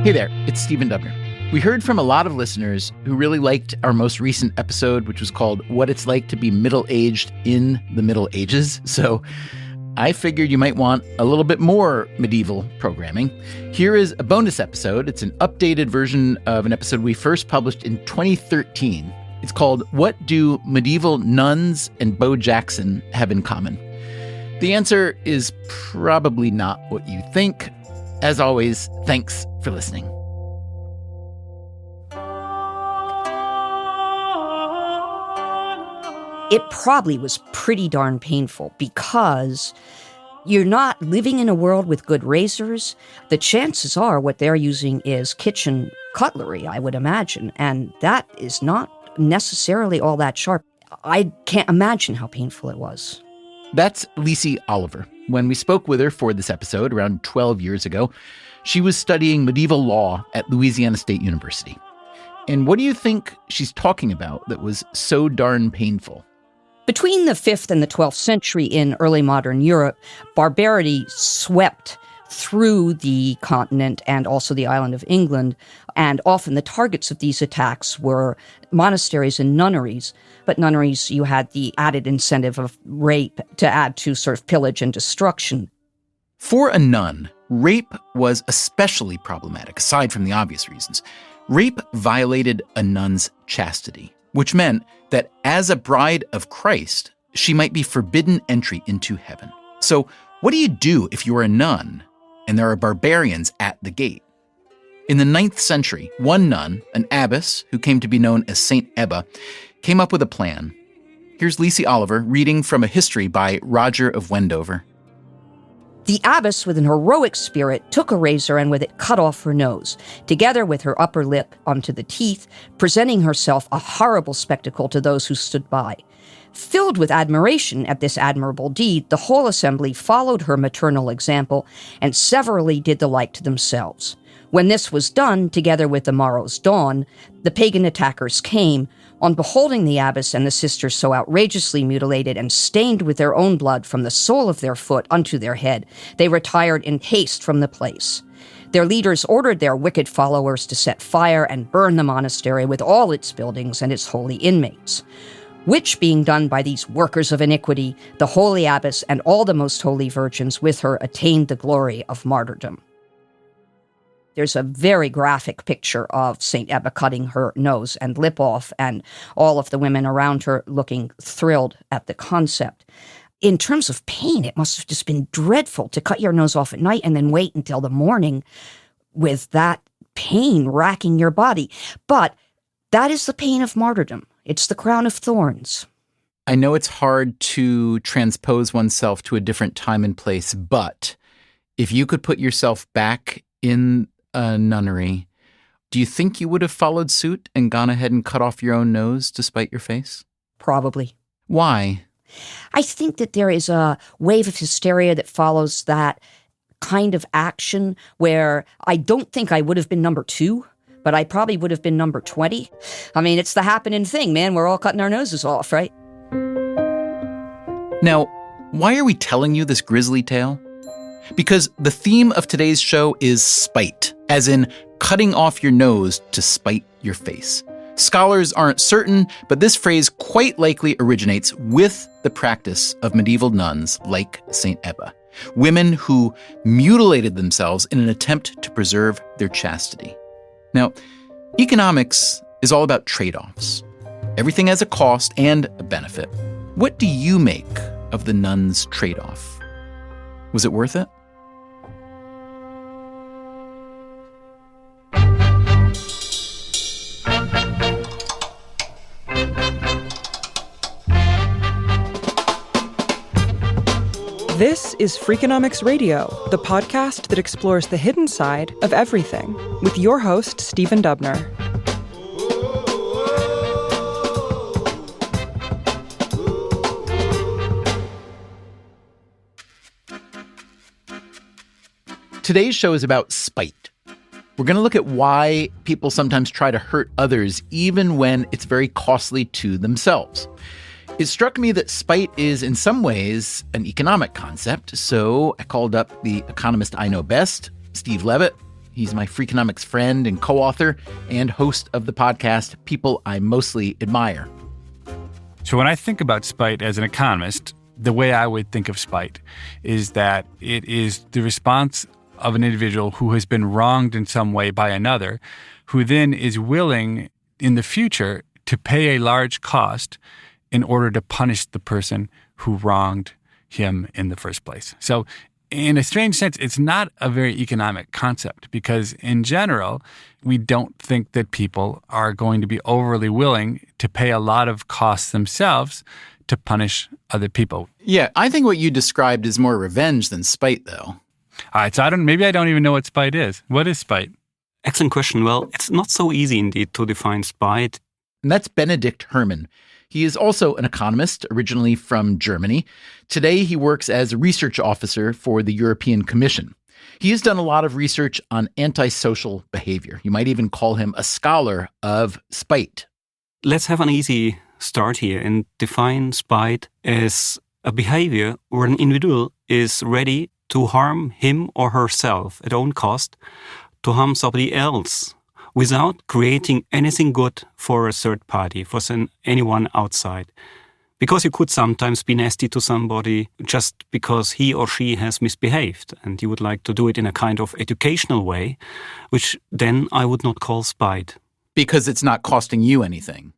Hey there, it's Stephen Dubner. We heard from a lot of listeners who really liked our most recent episode, which was called What It's Like to Be Middle-Aged in the Middle Ages. So I figured you might want a little bit more medieval programming. Here is a bonus episode. It's an updated version of an episode we first published in 2013. It's called What Do Medieval Nuns and Bo Jackson Have in Common? The answer is probably not what you think. As always, thanks for listening. It probably was pretty darn painful because you're not living in a world with good razors. The chances are what they're using is kitchen cutlery, I would imagine, and that is not necessarily all that sharp. I can't imagine how painful it was. That's Lisi Oliver. When we spoke with her for this episode around 12 years ago, she was studying medieval law at Louisiana State University. And what do you think she's talking about that was so darn painful? Between the 5th and the 12th century in early modern Europe, barbarity swept through the continent and also the island of England, and often the targets of these attacks were monasteries and nunneries. But nunneries, you had the added incentive of rape to add to sort of pillage and destruction. For a nun, rape was especially problematic, aside from the obvious reasons. Rape violated a nun's chastity, which meant that as a bride of Christ, she might be forbidden entry into heaven. So what do you do if you're a nun and there are barbarians at the gate? In the 9th century, one nun, an abbess who came to be known as Saint Ebba, came up with a plan. Here's Lisi Oliver reading from a history by Roger of Wendover. The abbess, with an heroic spirit, took a razor and with it cut off her nose, together with her upper lip onto the teeth, presenting herself a horrible spectacle to those who stood by. Filled with admiration at this admirable deed, the whole assembly followed her maternal example and severally did the like to themselves. When this was done, together with the morrow's dawn, the pagan attackers came. On beholding the abbess and the sisters so outrageously mutilated and stained with their own blood from the sole of their foot unto their head, they retired in haste from the place. Their leaders ordered their wicked followers to set fire and burn the monastery with all its buildings and its holy inmates. Which being done by these workers of iniquity, the holy abbess and all the most holy virgins with her attained the glory of martyrdom. There's a very graphic picture of St. Ebba cutting her nose and lip off, and all of the women around her looking thrilled at the concept. In terms of pain, it must have just been dreadful to cut your nose off at night and then wait until the morning with that pain racking your body. But that is the pain of martyrdom. It's the crown of thorns. I know it's hard to transpose oneself to a different time and place, but if you could put yourself back in a nunnery, do you think you would have followed suit and gone ahead and cut off your own nose to spite your face? Probably. Why? I think that there is a wave of hysteria that follows that kind of action where I don't think I would have been number 2, but I probably would have been number 20. I mean, it's the happening thing, man. We're all cutting our noses off, right? Now, why are we telling you this grisly tale? Because the theme of today's show is spite, as in cutting off your nose to spite your face. Scholars aren't certain, but this phrase quite likely originates with the practice of medieval nuns like St. Ebba, women who mutilated themselves in an attempt to preserve their chastity. Now, economics is all about trade-offs. Everything has a cost and a benefit. What do you make of the nuns' trade-off? Was it worth it? This is Freakonomics Radio, the podcast that explores the hidden side of everything, with your host, Stephen Dubner. Today's show is about spite. We're going to look at why people sometimes try to hurt others, even when it's very costly to themselves. It struck me that spite is in some ways an economic concept, so I called up the economist I know best, Steve Levitt. He's my Freakonomics friend and co-author and host of the podcast People I Mostly Admire. So when I think about spite as an economist, the way I would think of spite is that it is the response of an individual who has been wronged in some way by another, who then is willing in the future to pay a large cost in order to punish the person who wronged him in the first place. So in a strange sense, it's not a very economic concept because in general, we don't think that people are going to be overly willing to pay a lot of costs themselves to punish other people. Yeah, I think what you described is more revenge than spite, though. All right, so maybe I don't even know what spite is. What is spite? Excellent question. Well, it's not so easy indeed to define spite. And that's Benedikt Herrmann. He is also an economist, originally from Germany. Today, he works as a research officer for the European Commission. He has done a lot of research on antisocial behavior. You might even call him a scholar of spite. Let's have an easy start here and define spite as a behavior where an individual is ready to harm him or herself at own cost, to harm somebody else, without creating anything good for a third party, for anyone outside. Because you could sometimes be nasty to somebody just because he or she has misbehaved, and you would like to do it in a kind of educational way, which then I would not call spite. Because it's not costing you anything.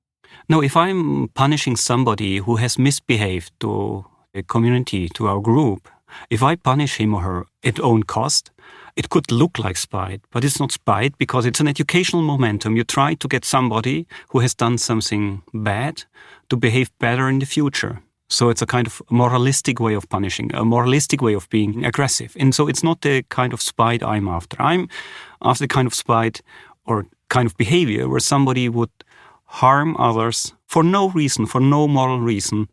No, if I'm punishing somebody who has misbehaved to a community, to our group, if I punish him or her at own cost, it could look like spite, but it's not spite because it's an educational momentum. You try to get somebody who has done something bad to behave better in the future. So it's a kind of moralistic way of punishing, a moralistic way of being aggressive. And so it's not the kind of spite I'm after. I'm after the kind of spite or kind of behavior where somebody would harm others for no reason, for no moral reason,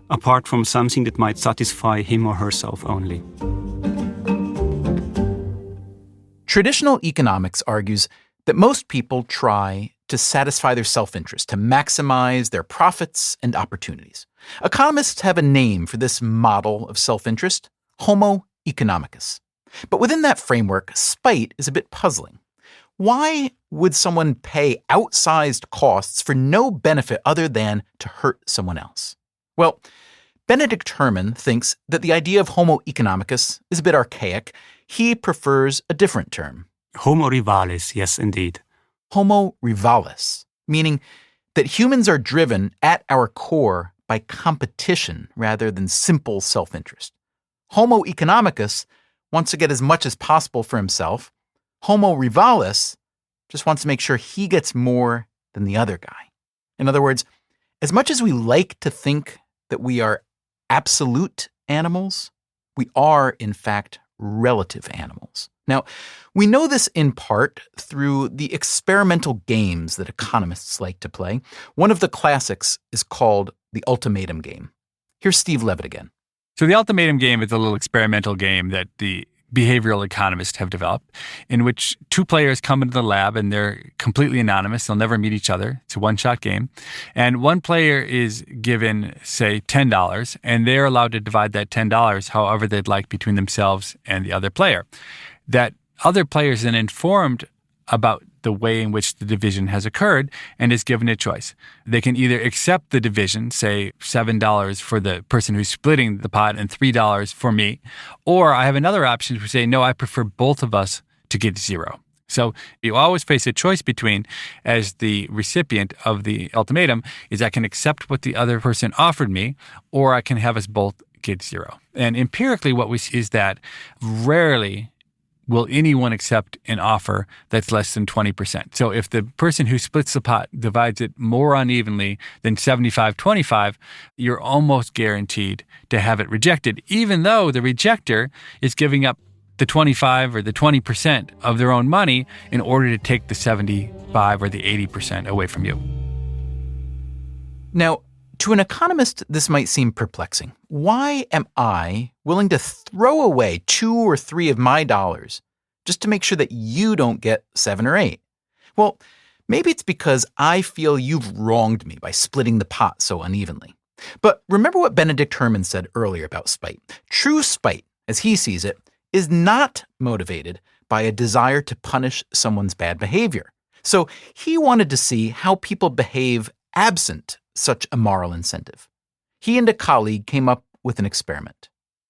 apart from something that might satisfy him or herself only. Traditional economics argues that most people try to satisfy their self-interest, to maximize their profits and opportunities. Economists have a name for this model of self-interest, homo economicus. But within that framework, spite is a bit puzzling. Why would someone pay outsized costs for no benefit other than to hurt someone else? Well, Benedikt Herrmann thinks that the idea of homo economicus is a bit archaic. He prefers a different term. Homo rivalis, yes, indeed. Homo rivalis, meaning that humans are driven at our core by competition rather than simple self-interest. Homo economicus wants to get as much as possible for himself. Homo rivalis just wants to make sure he gets more than the other guy. In other words, as much as we like to think that we are absolute animals, we are, in fact, relative animals. Now, we know this in part through the experimental games that economists like to play. One of the classics is called the ultimatum game. Here's Steve Levitt again. So the ultimatum game is a little experimental game that the behavioral economists have developed, in which two players come into the lab and they're completely anonymous. They'll never meet each other. It's a one-shot game. And one player is given, say, $10, and they're allowed to divide that $10 however they'd like between themselves and the other player. That other player is then informed about the way in which the division has occurred and is given a choice. They can either accept the division, say $7 for the person who's splitting the pot and $3 for me, or I have another option to say, no, I prefer both of us to get $0. So you always face a choice between, as the recipient of the ultimatum, is I can accept what the other person offered me, or I can have us both get $0. And empirically what we see is that rarely will anyone accept an offer that's less than 20%. So if the person who splits the pot divides it more unevenly than 75-25, you're almost guaranteed to have it rejected, even though the rejecter is giving up the 25 or the 20% of their own money in order to take the 75 or the 80% away from you. Now, to an economist, this might seem perplexing. Why am I willing to throw away 2 or 3 of my dollars just to make sure that you don't get 7 or 8? Well, maybe it's because I feel you've wronged me by splitting the pot so unevenly. But remember what Benedikt Herrmann said earlier about spite. True spite, as he sees it, is not motivated by a desire to punish someone's bad behavior. So he wanted to see how people behave absent such a moral incentive. He and a colleague came up with an experiment.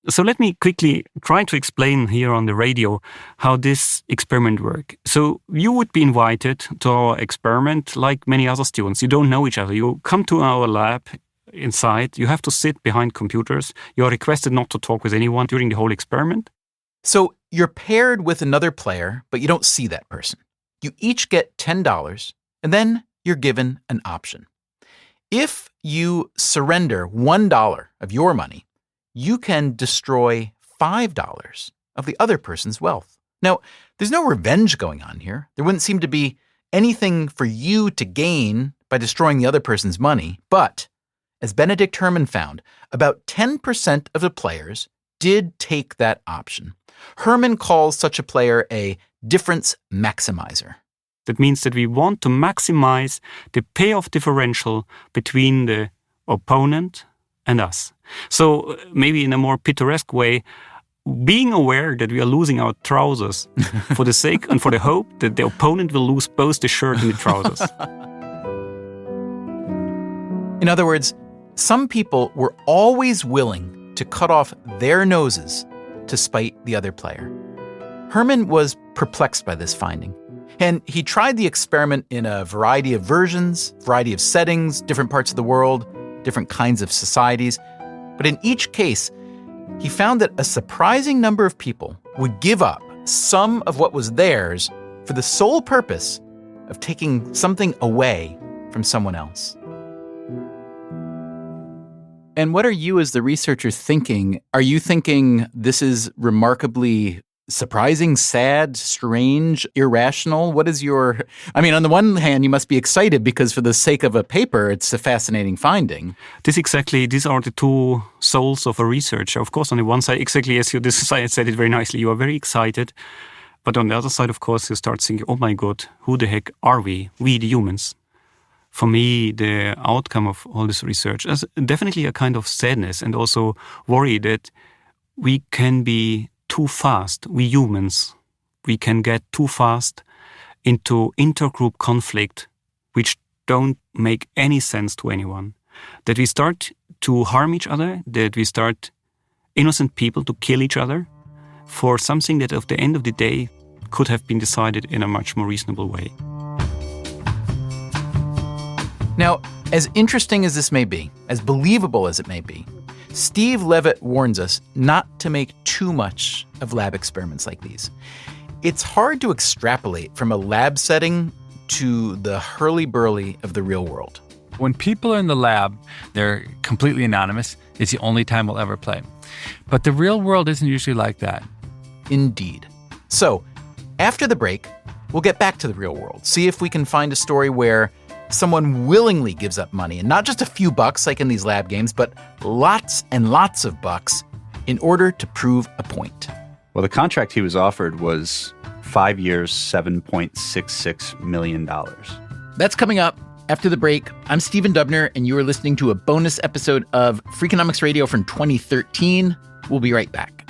So let me quickly try to explain here on the radio how this experiment works. So you would be invited to our experiment like many other students. You don't know each other. You come to our lab inside. You have to sit behind computers. You are requested not to talk with anyone during the whole experiment. So you're paired with another player, but you don't see that person. You each get $10, and then you're given an option. If you surrender $1 of your money, you can destroy $5 of the other person's wealth. Now, there's no revenge going on here. There wouldn't seem to be anything for you to gain by destroying the other person's money. But, as Benedict Herman found, about 10% of the players did take that option. Herman calls such a player a difference maximizer. That means that we want to maximize the payoff differential between the opponent and us. So maybe in a more picturesque way, being aware that we are losing our trousers for the sake and for the hope that the opponent will lose both the shirt and the trousers. In other words, some people were always willing to cut off their noses to spite the other player. Herman was perplexed by this finding, and he tried the experiment in a variety of versions, variety of settings, different parts of the world, different kinds of societies. But in each case, he found that a surprising number of people would give up some of what was theirs for the sole purpose of taking something away from someone else. And what are you as the researcher thinking? Are you thinking this is remarkably surprising, sad, strange, irrational? What is your... I mean, on the one hand, you must be excited because for the sake of a paper, it's a fascinating finding. These are the two souls of a researcher. Of course, on the one side, exactly as you said it very nicely, you are very excited. But on the other side, of course, you start thinking, oh my God, who the heck are we the humans? For me, the outcome of all this research is definitely a kind of sadness and also worry that we can be too fast, we humans. We can get too fast into intergroup conflict, which don't make any sense to anyone. That we start to harm each other, that we start innocent people to kill each other for something that at the end of the day could have been decided in a much more reasonable way. Now, as interesting as this may be, as believable as it may be, Steve Levitt warns us not to make too much of lab experiments like these. It's hard to extrapolate from a lab setting to the hurly-burly of the real world. When people are in the lab, they're completely anonymous. It's the only time we'll ever play. But the real world isn't usually like that. Indeed. So, after the break, we'll get back to the real world, see if we can find a story where someone willingly gives up money, and not just a few bucks like in these lab games, but lots and lots of bucks in order to prove a point. Well, the contract he was offered was 5 years, $7.66 million. That's coming up after the break. I'm Stephen Dubner, and you are listening to a bonus episode of Freakonomics Radio from 2013. We'll be right back.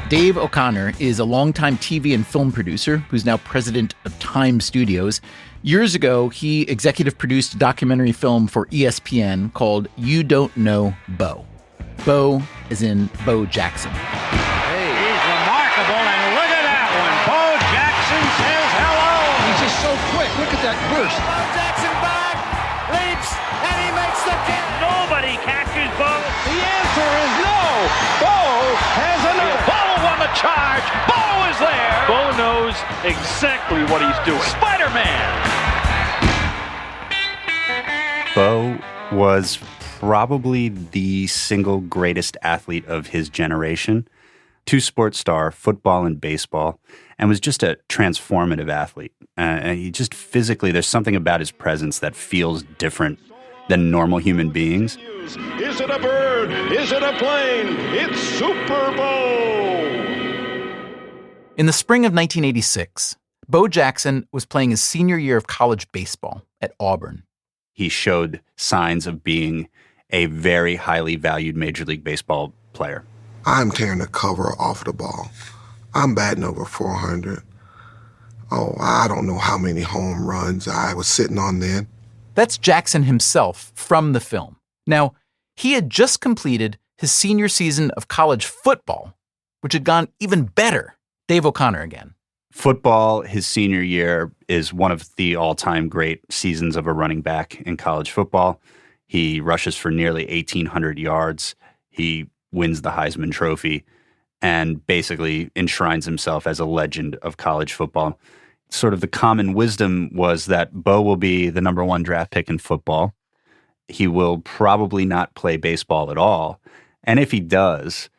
Dave O'Connor is a longtime TV and film producer who's now president of Time Studios. Years ago, he executive produced a documentary film for ESPN called You Don't Know Bo. Bo as in Bo Jackson. Hey. He's remarkable, and look at that one. Bo Jackson says hello. He's just so quick. Look at that burst. Bo Jackson back, leaps, and he makes the catch. Nobody catches Bo. The answer is no. Bo has another. Bo won the charge. Bo is there. Bo knows exactly what he's doing. Spider-Man. Bo was probably the single greatest athlete of his generation. Two-sport star, football and baseball, and was just a transformative athlete. And he just physically, there's something about his presence that feels different than normal human beings. Is it a bird? Is it a plane? It's Super Bowl. In the spring of 1986, Bo Jackson was playing his senior year of college baseball at Auburn. He showed signs of being a very highly valued Major League Baseball player. I'm tearing the cover off the ball. I'm batting over 400. Oh, I don't know how many home runs I was sitting on then. That's Jackson himself from the film. Now, he had just completed his senior season of college football, which had gone even better. Dave O'Connor again. Football, his senior year, is one of the all-time great seasons of a running back in college football. He rushes for nearly 1,800 yards. He wins the Heisman Trophy and basically enshrines himself as a legend of college football. Sort of the common wisdom was that Bo will be the number 1 draft pick in football. He will probably not play baseball at all. And if he does,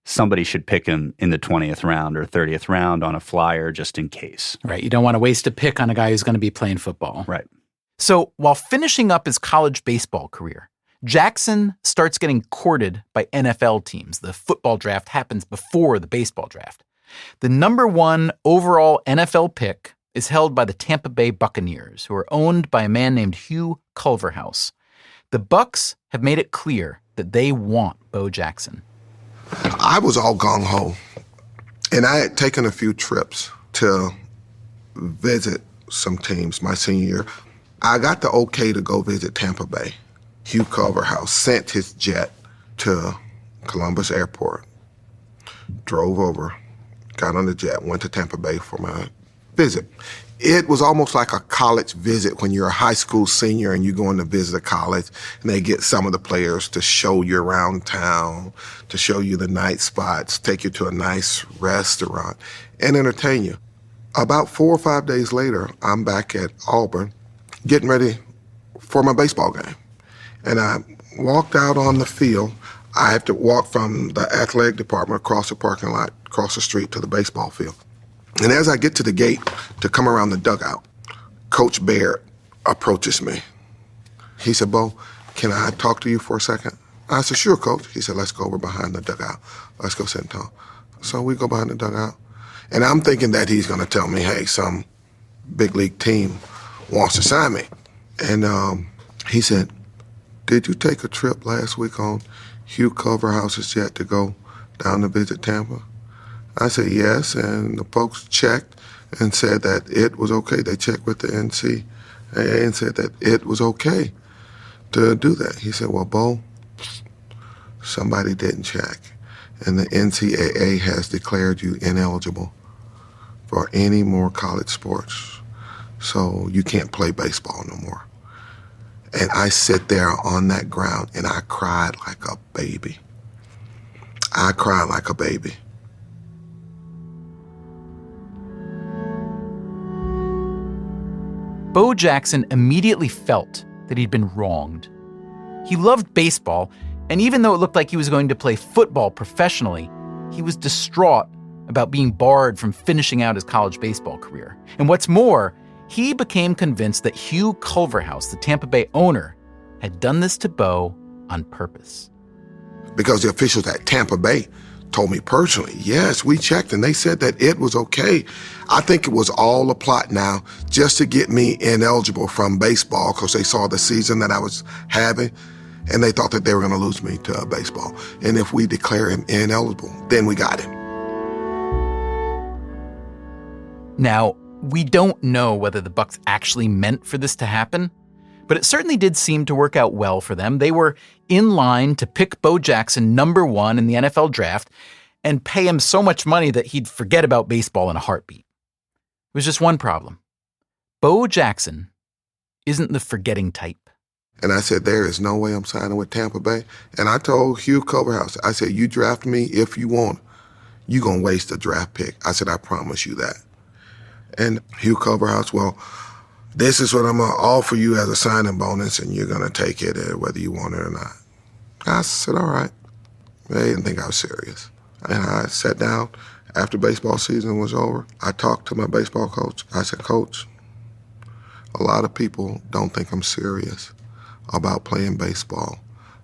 somebody should pick him in the 20th round or 30th round on a flyer just in case. Right. You don't want to waste a pick on a guy who's going to be playing football. Right. So while finishing up his college baseball career, Jackson starts getting courted by NFL teams. The football draft happens before the baseball draft. The number 1 overall NFL pick is held by the Tampa Bay Buccaneers, who are owned by a man named Hugh Culverhouse. The Bucs have made it clear that they want Bo Jackson. I was all gung-ho, and I had taken a few trips to visit some teams my senior year. I got the okay to go visit Tampa Bay. Hugh Culverhouse sent his jet to Columbus Airport, drove over, got on the jet, went to Tampa Bay for my visit. It was almost like a college visit when you're a high school senior and you're going to visit a college, and they get some of the players to show you around town, to show you the night spots, take you to a nice restaurant, and entertain you. About 4 or 5 days later, I'm back at Auburn getting ready for my baseball game. And I walked out on the field. I have to walk from the athletic department across the parking lot, across the street to the baseball field. And as I get to the gate to come around the dugout, Coach Baird approaches me. He said, "Bo, can I talk to you for a second?" I said, "Sure, Coach." He said, "Let's go over behind the dugout. Let's go sit and talk." So we go behind the dugout. And I'm thinking that he's going to tell me, hey, some big league team wants to sign me. And he said, "Did you take a trip last week on Hugh Culverhouse's jet to go down to visit Tampa?" I said, "Yes," and the folks checked and said that it was okay. They checked with the NCAA and said that it was okay to do that. He said, "Well, Bo, somebody didn't check, and the NCAA has declared you ineligible for any more college sports, so you can't play baseball no more." And I sit there on that ground and I cried like a baby. I cried like a baby. Bo Jackson immediately felt that he'd been wronged. He loved baseball, and even though it looked like he was going to play football professionally, he was distraught about being barred from finishing out his college baseball career. And what's more, he became convinced that Hugh Culverhouse, the Tampa Bay owner, had done this to Bo on purpose. Because the officials at Tampa Bay told me personally, yes, we checked and they said that it was okay. I think it was all a plot now just to get me ineligible from baseball because they saw the season that I was having and they thought that they were going to lose me to baseball. And if we declare him ineligible, then we got him. Now, we don't know whether the Bucs actually meant for this to happen, but it certainly did seem to work out well for them. They were in line to pick Bo Jackson number 1 in the NFL draft and pay him so much money that he'd forget about baseball in a heartbeat. There was just one problem. Bo Jackson isn't the forgetting type. And I said, there is no way I'm signing with Tampa Bay. And I told Hugh Culverhouse, I said, you draft me if you want. You're going to waste a draft pick. I said, I promise you that. And Hugh Culverhouse, well, this is what I'm going to offer you as a signing bonus, and you're going to take it whether you want it or not. I said, all right. They didn't think I was serious. And I sat down after baseball season was over. I talked to my baseball coach. I said, Coach, a lot of people don't think I'm serious about playing baseball.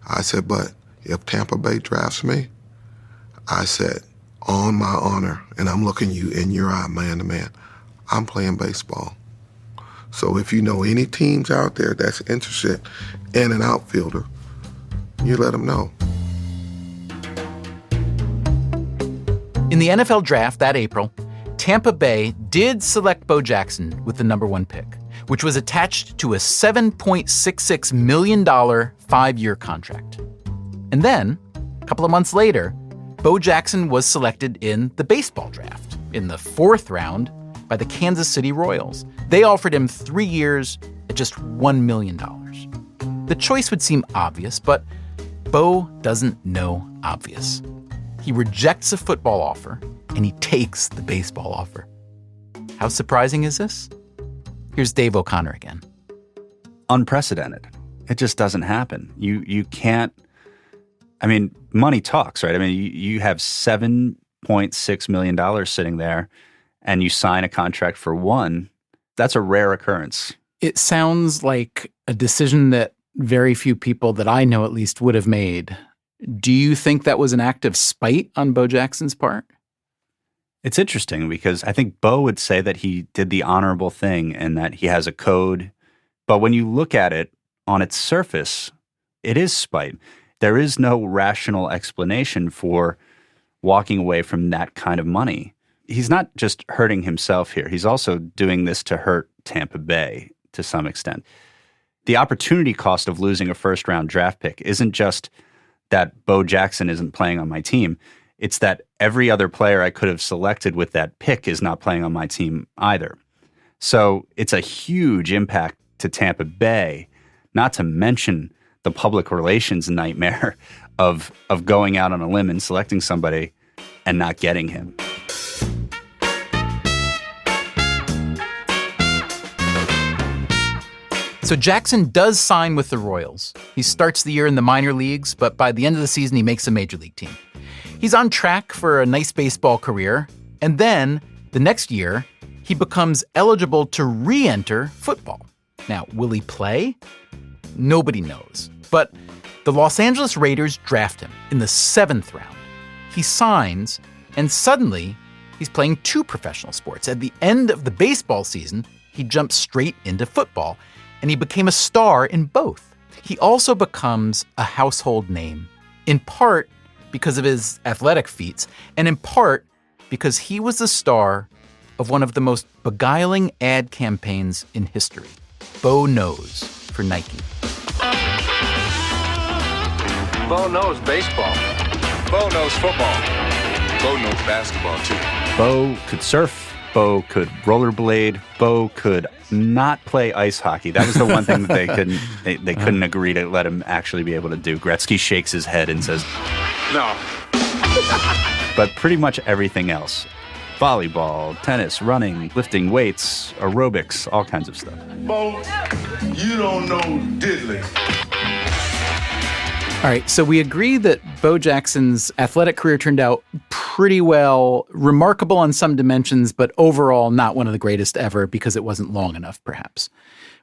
I said, but if Tampa Bay drafts me, I said, on my honor, and I'm looking you in your eye, man to man, I'm playing baseball. So if you know any teams out there that's interested in an outfielder, you let them know. In the NFL draft that April, Tampa Bay did select Bo Jackson with the number 1 pick, which was attached to a $7.66 million 5-year contract. And then, a couple of months later, Bo Jackson was selected in the baseball draft in the 4th round by the Kansas City Royals. They offered him 3 years at just $1 million. The choice would seem obvious, but Bo doesn't know obvious. He rejects a football offer, and he takes the baseball offer. How surprising is this? Here's Dave O'Connor again. Unprecedented. It just doesn't happen. You can't, I mean, money talks, right? I mean, you have $7.6 million sitting there, and you sign a contract for 1. That's a rare occurrence. It sounds like a decision that very few people that I know at least would have made. Do you think that was an act of spite on Bo Jackson's part? It's interesting because I think Bo would say that he did the honorable thing and that he has a code. But when you look at it on its surface, it is spite. There is no rational explanation for walking away from that kind of money. He's not just hurting himself here. He's also doing this to hurt Tampa Bay to some extent. The opportunity cost of losing a first-round draft pick isn't just that Bo Jackson isn't playing on my team. It's that every other player I could have selected with that pick is not playing on my team either. So it's a huge impact to Tampa Bay, not to mention the public relations nightmare of going out on a limb and selecting somebody and not getting him. So Jackson does sign with the Royals. He starts the year in the minor leagues, but by the end of the season, he makes a major league team. He's on track for a nice baseball career, and then the next year, he becomes eligible to re-enter football. Now, will he play? Nobody knows. But the Los Angeles Raiders draft him in the 7th round. He signs, and suddenly, he's playing 2 professional sports. At the end of the baseball season, he jumps straight into football, and he became a star in both. He also becomes a household name, in part because of his athletic feats, and in part because he was the star of one of the most beguiling ad campaigns in history, Bo Knows for Nike. Bo knows baseball. Bo knows football. Bo knows basketball, too. Bo could surf. Bo could rollerblade. Bo could not play ice hockey. That was the one thing that they couldn't agree to let him actually be able to do. Gretzky shakes his head and says, No. But pretty much everything else. Volleyball, tennis, running, lifting weights, aerobics, all kinds of stuff. Bo, you don't know diddly. All right, so we agree that Bo Jackson's athletic career turned out pretty well, remarkable on some dimensions, but overall not one of the greatest ever because it wasn't long enough, perhaps.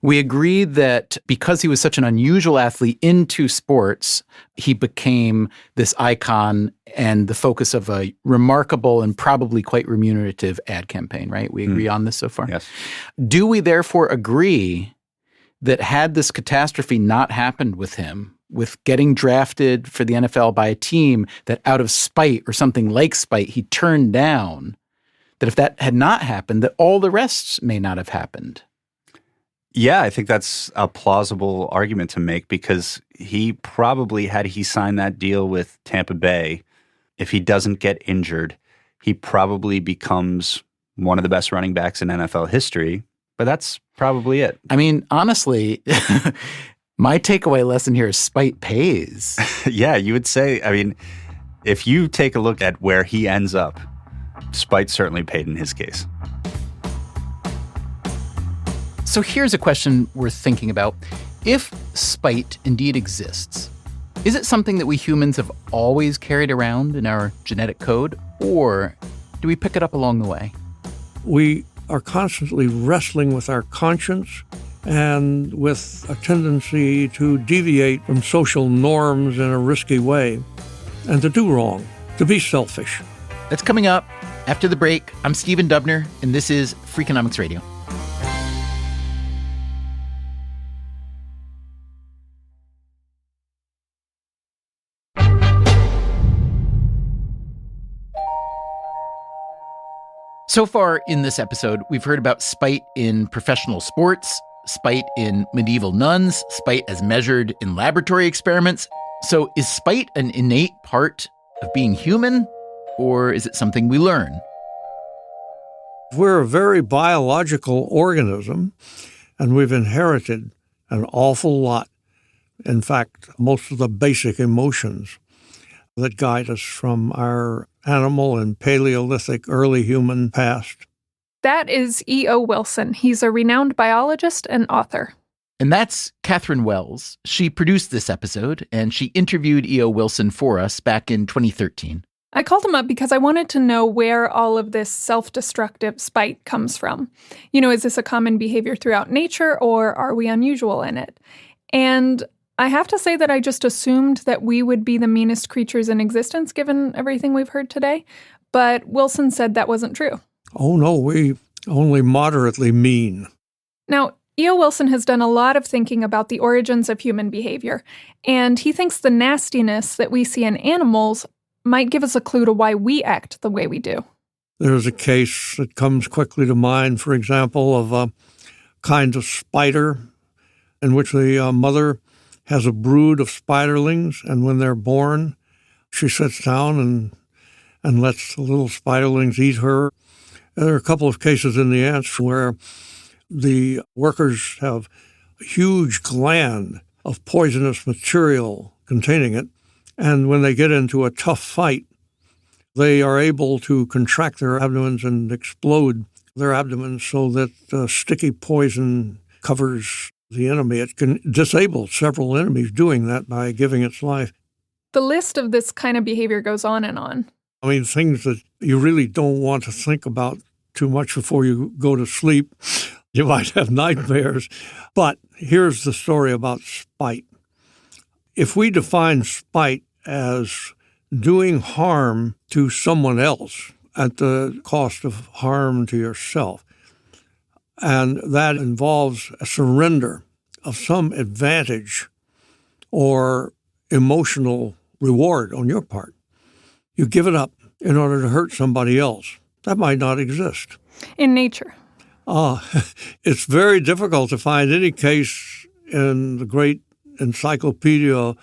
We agree that because he was such an unusual athlete in 2 sports, he became this icon and the focus of a remarkable and probably quite remunerative ad campaign, right? We agree on this so far? Yes. Do we therefore agree that had this catastrophe not happened with him, with getting drafted for the NFL by a team that out of spite or something like spite he turned down, that if that had not happened, that all the rest may not have happened? Yeah, I think that's a plausible argument to make because he probably, had he signed that deal with Tampa Bay, if he doesn't get injured, he probably becomes one of the best running backs in NFL history. But that's probably it. I mean, honestly, my takeaway lesson here is spite pays. Yeah, you would say, I mean, if you take a look at where he ends up, spite certainly paid in his case. So here's a question worth thinking about. If spite indeed exists, is it something that we humans have always carried around in our genetic code, or do we pick it up along the way? We are constantly wrestling with our conscience and with a tendency to deviate from social norms in a risky way and to do wrong, to be selfish. That's coming up after the break. I'm Stephen Dubner, and this is Freakonomics Radio. So far in this episode, we've heard about spite in professional sports, spite in medieval nuns, spite as measured in laboratory experiments. So is spite an innate part of being human, or is it something we learn? We're a very biological organism, and we've inherited an awful lot. In fact, most of the basic emotions that guide us from our animal and Paleolithic early human past. That is E.O. Wilson. He's a renowned biologist and author. And that's Catherine Wells. She produced this episode, and she interviewed E.O. Wilson for us back in 2013. I called him up because I wanted to know where all of this self-destructive spite comes from. You know, is this a common behavior throughout nature, or are we unusual in it? And I have to say that I just assumed that we would be the meanest creatures in existence, given everything we've heard today. But Wilson said that wasn't true. Oh, no, we only moderately mean. Now, E.O. Wilson has done a lot of thinking about the origins of human behavior, and he thinks the nastiness that we see in animals might give us a clue to why we act the way we do. There's a case that comes quickly to mind, for example, of a kind of spider in which the mother has a brood of spiderlings, and when they're born, she sits down and lets the little spiderlings eat her. There are a couple of cases in the ants where the workers have a huge gland of poisonous material containing it, and when they get into a tough fight, they are able to contract their abdomens and explode their abdomens so that sticky poison covers the enemy. It can disable several enemies doing that by giving its life. The list of this kind of behavior goes on and on. I mean, things that you really don't want to think about too much before you go to sleep. You might have nightmares. But here's the story about spite. If we define spite as doing harm to someone else at the cost of harm to yourself, and that involves a surrender of some advantage or emotional reward on your part. You give it up in order to hurt somebody else. That might not exist. In nature. It's very difficult to find any case in the great encyclopedia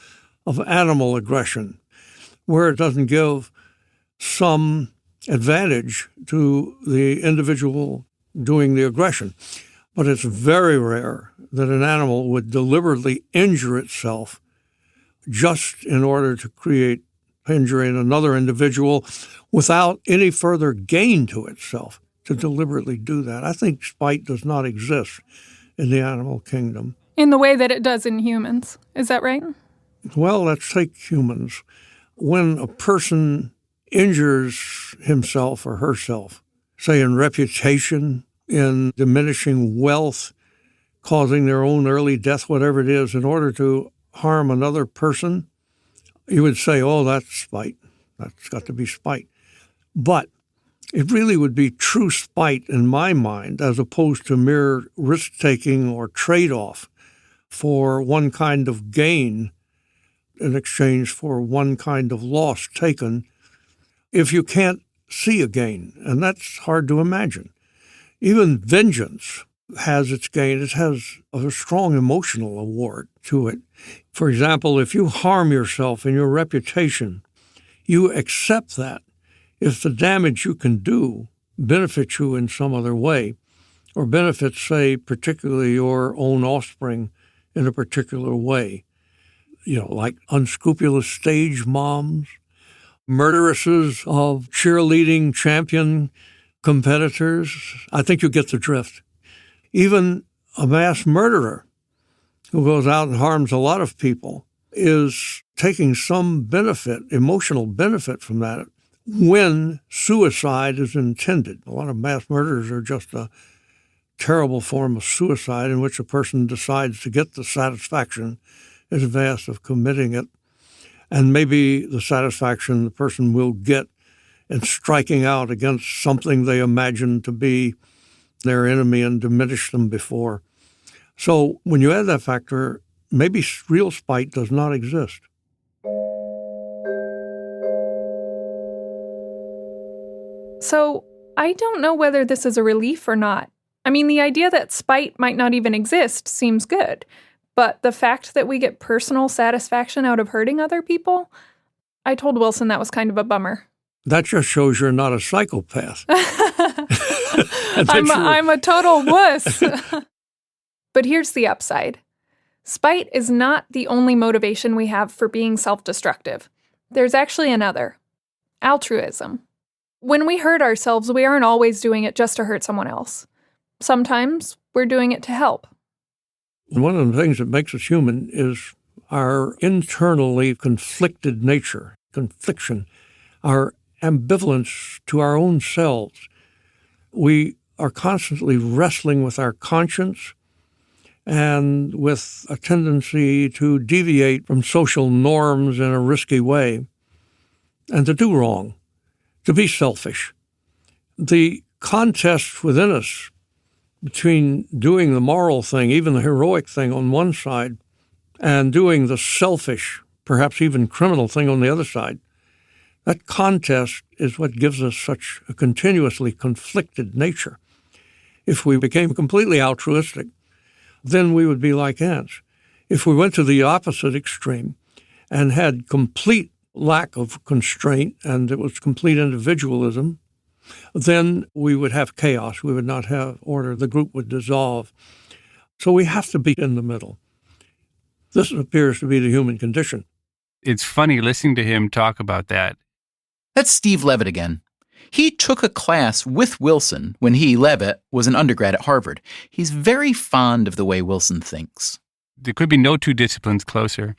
of animal aggression where it doesn't give some advantage to the individual doing the aggression. But it's very rare that an animal would deliberately injure itself just in order to create injury in another individual without any further gain to itself to deliberately do that. I think spite does not exist in the animal kingdom. In the way that it does in humans. Is that right? Well, let's take humans. When a person injures himself or herself, say in reputation, in diminishing wealth, causing their own early death, whatever it is, in order to harm another person, you would say, oh, that's spite. That's got to be spite. But it really would be true spite in my mind, as opposed to mere risk-taking or trade-off for one kind of gain in exchange for one kind of loss taken, if you can't see a gain. And that's hard to imagine. Even vengeance has its gain. It has a strong emotional award to it. For example, if you harm yourself in your reputation, you accept that if the damage you can do benefits you in some other way, or benefits, say, particularly your own offspring in a particular way. You know, like unscrupulous stage moms, murderesses of cheerleading champion competitors. I think you get the drift. Even a mass murderer who goes out and harms a lot of people is taking some benefit, emotional benefit from that when suicide is intended. A lot of mass murders are just a terrible form of suicide in which a person decides to get the satisfaction in advance of committing it. And maybe the satisfaction the person will get in striking out against something they imagine to be their enemy and diminish them before. So when you add that factor, maybe real spite does not exist. So I don't know whether this is a relief or not. I mean, the idea that spite might not even exist seems good, but the fact that we get personal satisfaction out of hurting other people, I told Wilson that was kind of a bummer. That just shows you're not a psychopath. I'm a total wuss. But here's the upside. Spite is not the only motivation we have for being self-destructive. There's actually another. Altruism. When we hurt ourselves, we aren't always doing it just to hurt someone else. Sometimes we're doing it to help. One of the things that makes us human is our internally conflicted nature, confliction, our ambivalence to our own selves. We are constantly wrestling with our conscience and with a tendency to deviate from social norms in a risky way and to do wrong, to be selfish. The contest within us between doing the moral thing, even the heroic thing on one side, and doing the selfish, perhaps even criminal thing on the other side, that contest is what gives us such a continuously conflicted nature. If we became completely altruistic, then we would be like ants. If we went to the opposite extreme and had complete lack of constraint and it was complete individualism, then we would have chaos. We would not have order. The group would dissolve. So we have to be in the middle. This appears to be the human condition. It's funny listening to him talk about that. That's Steve Levitt again. He took a class with Wilson when he, Levitt, was an undergrad at Harvard. He's very fond of the way Wilson thinks. There could be no two disciplines closer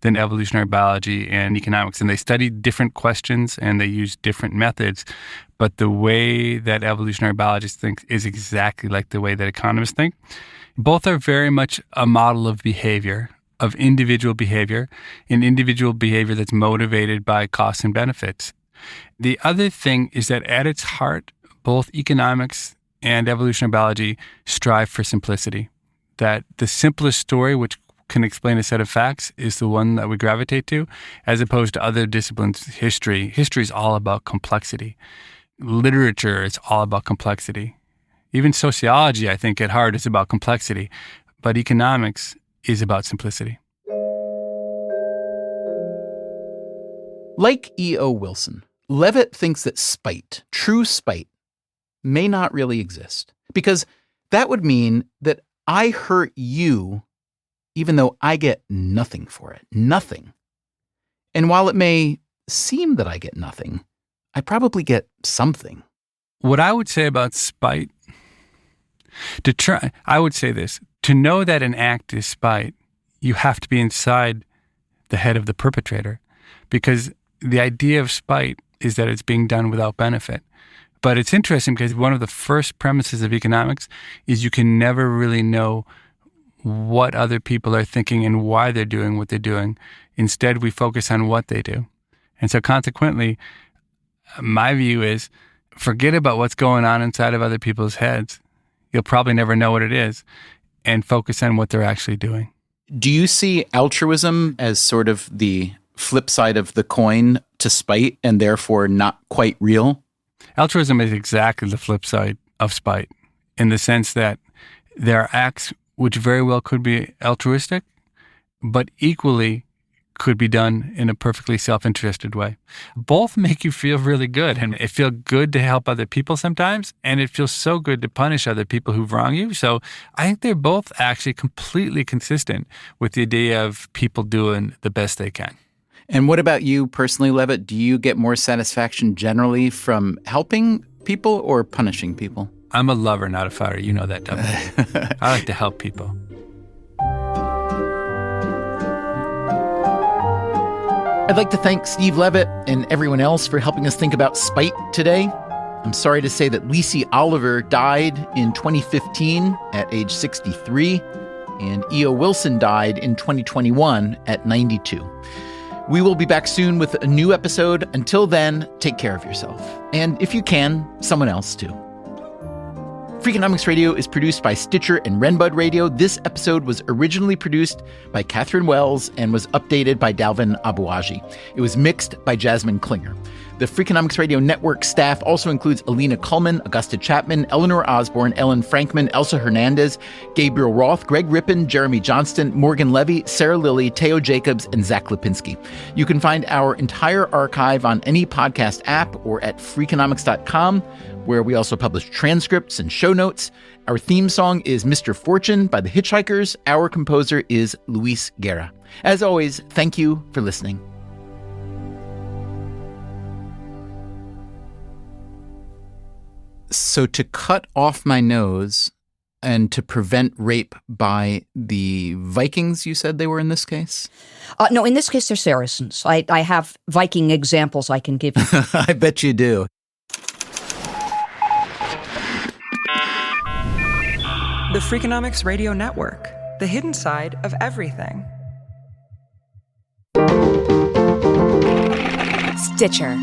than evolutionary biology and economics. And they study different questions and they use different methods. But the way that evolutionary biologists think is exactly like the way that economists think. Both are very much a model of behavior, of individual behavior, and individual behavior that's motivated by costs and benefits. The other thing is that at its heart, both economics and evolutionary biology strive for simplicity. That the simplest story, which can explain a set of facts, is the one that we gravitate to, as opposed to other disciplines. History is all about complexity. Literature is all about complexity. Even sociology, I think, at heart is about complexity. But economics is about simplicity. Like E.O. Wilson, Levitt thinks that spite, true spite, may not really exist. Because that would mean that I hurt you even though I get nothing for it. Nothing. And while it may seem that I get nothing, I probably get something. What I would say about spite, I would say this. To know that an act is spite, you have to be inside the head of the perpetrator. Because the idea of spite is that it's being done without benefit. But it's interesting because one of the first premises of economics is you can never really know what other people are thinking and why they're doing what they're doing. Instead, we focus on what they do. And so consequently, my view is forget about what's going on inside of other people's heads. You'll probably never know what it is, and focus on what they're actually doing. Do you see altruism as sort of the flip side of the coin to spite and therefore not quite real? Altruism is exactly the flip side of spite in the sense that there are acts which very well could be altruistic, but equally could be done in a perfectly self-interested way. Both make you feel really good, and it feels good to help other people sometimes, and it feels so good to punish other people who've wronged you. So I think they're both actually completely consistent with the idea of people doing the best they can. And what about you personally, Levitt? Do you get more satisfaction generally from helping people or punishing people? I'm a lover, not a fighter. You know that, Dubner. I like to help people. I'd like to thank Steve Levitt and everyone else for helping us think about spite today. I'm sorry to say that Lisi Oliver died in 2015 at age 63, and E.O. Wilson died in 2021 at 92. We will be back soon with a new episode. Until then, take care of yourself. And if you can, someone else too. Freakonomics Radio is produced by Stitcher and Renbud Radio. This episode was originally produced by Catherine Wells and was updated by Dalvin Abuaji. It was mixed by Jasmine Klinger. The Freakonomics Radio Network staff also includes Alina Kuhlman, Augusta Chapman, Eleanor Osborne, Ellen Frankman, Elsa Hernandez, Gabriel Roth, Greg Rippin, Jeremy Johnston, Morgan Levy, Sarah Lilly, Teo Jacobs, and Zach Lipinski. You can find our entire archive on any podcast app or at Freakonomics.com, where we also publish transcripts and show notes. Our theme song is Mr. Fortune by the Hitchhikers. Our composer is Luis Guerra. As always, thank you for listening. So to cut off my nose and to prevent rape by the Vikings, you said they were in this case? No, in this case, they're Saracens. I have Viking examples I can give you. I bet you do. The Freakonomics Radio Network, the hidden side of everything. Stitcher.